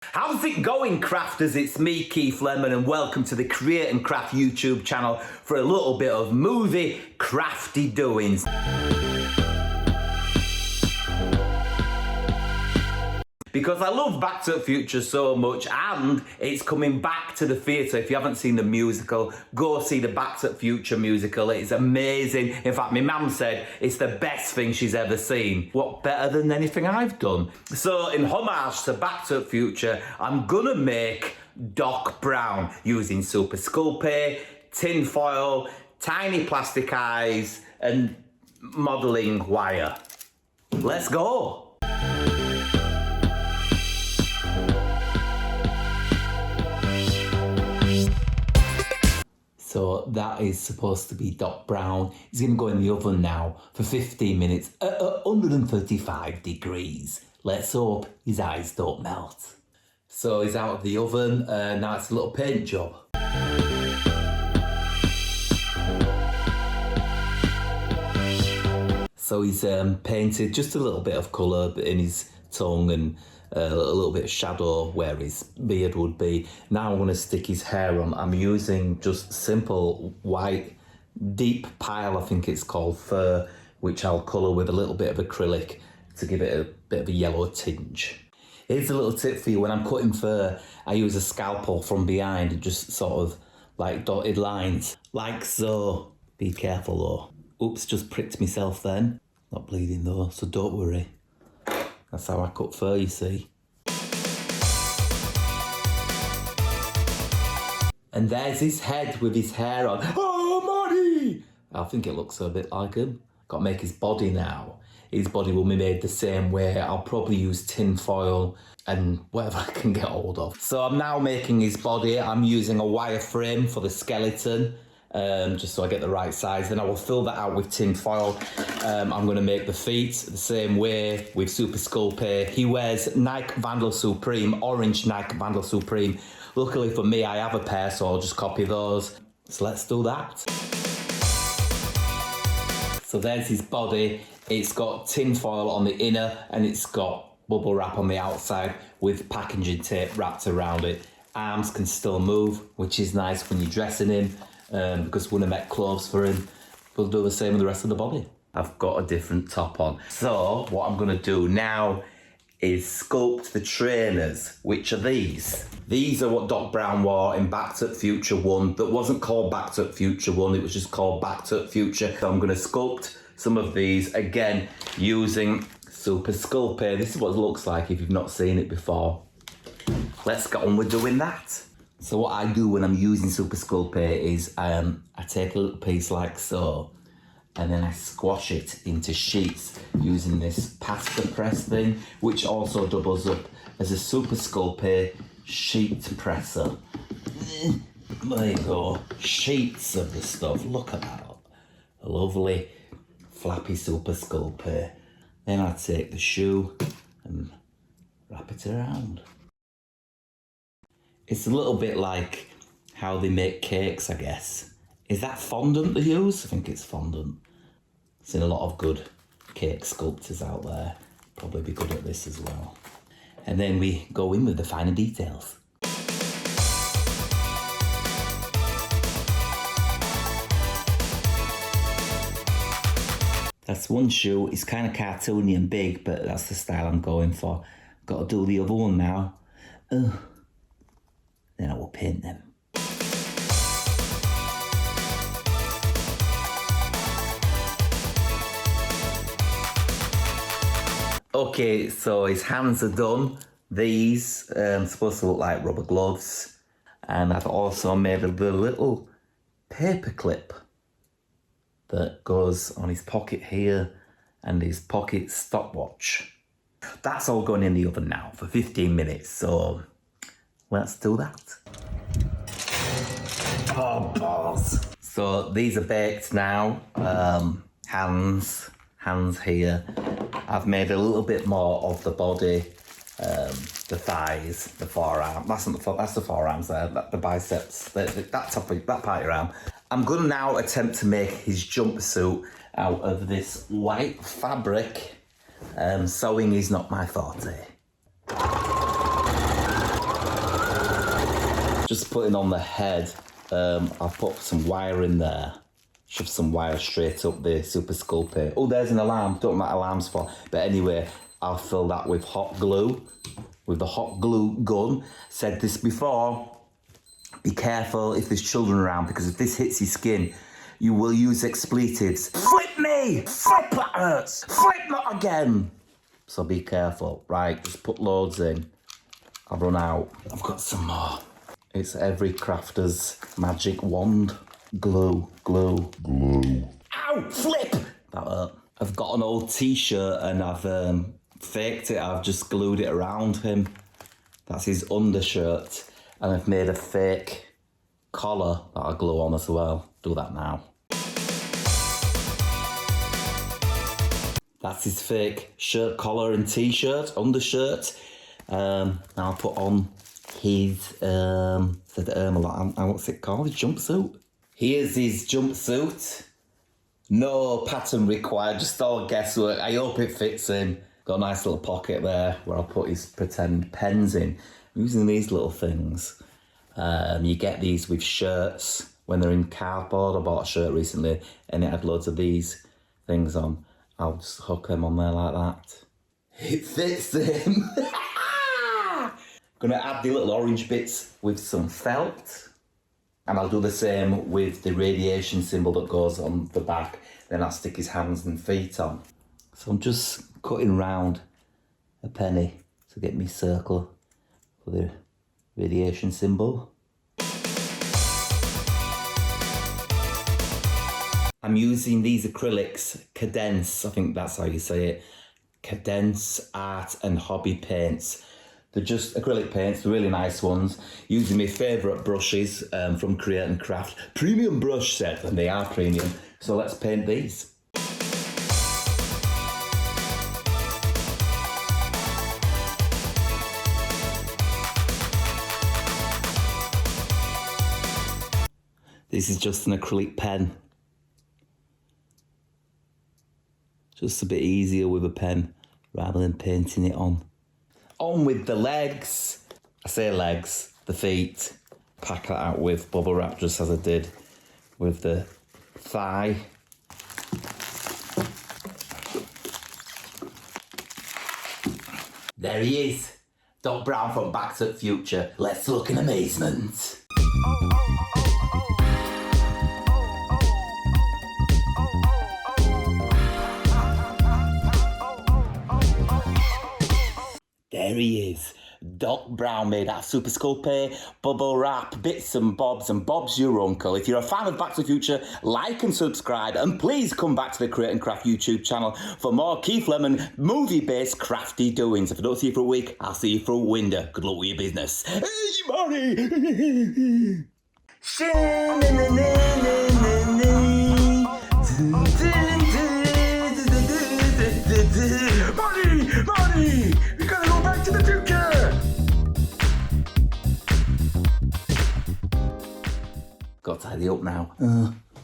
How's it going, crafters? It's me, Keith Lemon, and welcome to the Create and Craft YouTube channel for a little bit of movie crafty doings. Because I love Back to the Future so much, and it's coming back to the theatre. If you haven't seen the musical, go see the Back to the Future musical. It's amazing. In fact, my mum said it's the best thing she's ever seen. What better than anything I've done? So in homage to Back to the Future, I'm gonna make Doc Brown using Super Sculpting, tin foil, tiny plastic eyes, and modelling wire. Let's go. So that is supposed to be Doc Brown. He's going to go in the oven now for 15 minutes at 135 degrees. Let's hope his eyes don't melt. So he's out of the oven. Now it's a little paint job. So he's painted just a little bit of colour in his tongue and a little bit of shadow where his beard would be. Now I'm going to stick his hair on. I'm using just simple white deep pile, I think it's called, fur, which I'll colour with a little bit of acrylic to give it a bit of a yellow tinge. Here's a little tip for you. When I'm cutting fur, I use a scalpel from behind and just sort of like dotted lines, like so. Be careful though. Oops, just pricked myself then. Not bleeding though, so don't worry. That's how I cut fur, you see. And there's his head with his hair on. Oh, Marty! I think it looks a bit like him. Got to make his body now. His body will be made the same way. I'll probably use tin foil and whatever I can get hold of. So I'm now making his body. I'm using a wire frame for the skeleton. Just so I get the right size. Then I will fill that out with tin foil. I'm going to make the feet the same way with Super Sculpting. He wears Nike Vandal Supreme, orange Nike Vandal Supreme. Luckily for me, I have a pair, so I'll just copy those. So let's do that. So there's his body. It's got tin foil on the inner and it's got bubble wrap on the outside with packaging tape wrapped around it. Arms can still move, which is nice when you're dressing him. Because when I make clothes for him, we'll do the same with the rest of the body. I've got a different top on. So what I'm going to do now is sculpt the trainers, which are these. These are what Doc Brown wore in Back to the Future 1 that wasn't called Back to the Future 1, it was just called Back to the Future. So I'm going to sculpt some of these, again, using Super Sculpting. This is what it looks like if you've not seen it before. Let's get on with doing that. So what I do when I'm using Super Sculpting is I take a little piece like so and then I squash it into sheets using this pasta press thing, which also doubles up as a Super Sculpting sheet presser. There you go, sheets of the stuff. Look at that, a lovely flappy Super Sculpting. Then I take the shoe and wrap it around. It's a little bit like how they make cakes, I guess. Is that fondant they use? I think it's fondant. I've seen a lot of good cake sculptors out there. Probably be good at this as well. And then we go in with the finer details. That's one shoe. It's kind of cartoony and big, but that's the style I'm going for. Got to do the other one now. Then I will paint them. Okay, so his hands are done. These supposed to look like rubber gloves. And I've also made a little paper clip that goes on his pocket here and his pocket stopwatch. That's all going in the oven now for 15 minutes, so let's do that. Oh, balls. So these are baked now. Hands here. I've made a little bit more of the body, the thighs, the forearm. That's the forearms there, the biceps, that part of your arm. I'm going to now attempt to make his jumpsuit out of this white fabric. Sewing is not my forte. Just putting on the head, I've put some wire in there. Shove some wire straight up the Super Sculpting. Oh, there's an alarm. Don't know what alarm's for. But anyway, I'll fill that with hot glue, with the hot glue gun. Said this before, be careful if there's children around, because if this hits your skin, you will use expletives. Flip me! Flip, that hurts! Flip, not again! So be careful. Right, just put loads in. I've run out. I've got some more. It's every crafter's magic wand. Glue, glue, glue. Ow! Flip! That hurt. I've got an old t-shirt and I've faked it. I've just glued it around him. That's his undershirt. And I've made a fake collar that I glue on as well. Do that now. That's his fake shirt collar and t-shirt, undershirt. Now I'll put on his, what's it called? His jumpsuit. Here's his jumpsuit. No pattern required, just all guesswork. I hope it fits him. Got a nice little pocket there where I'll put his pretend pens in. I'm using these little things. You get these with shirts when they're in cardboard. I bought a shirt recently and it had loads of these things on. I'll just hook them on there like that. It fits him. Gonna add the little orange bits with some felt. And I'll do the same with the radiation symbol that goes on the back. Then I'll stick his hands and feet on. So I'm just cutting round a penny to get me circle for the radiation symbol. I'm using these acrylics, Cadence, I think that's how you say it. Cadence Art and Hobby Paints. They're just acrylic paints, they're really nice ones. Using my favourite brushes from Create and Craft. Premium brush set, and they are premium. So let's paint these. This is just an acrylic pen. Just a bit easier with a pen rather than painting it on. On with the legs. I say legs, the feet. Pack that out with bubble wrap just as I did with the thigh. There he is. Doc Brown from Back to the Future. Let's look in amazement. There he is. Doc Brown made that Super Sculpting, bubble wrap, bits and Bob's your uncle. If you're a fan of Back to the Future, like and subscribe, and please come back to the Create and Craft YouTube channel for more Keith Lemon movie-based crafty doings. If I don't see you for a week, I'll see you for a winter. Good luck with your business. Hey, Marty! Marty! We gotta go back to the future! Got to tidy up now.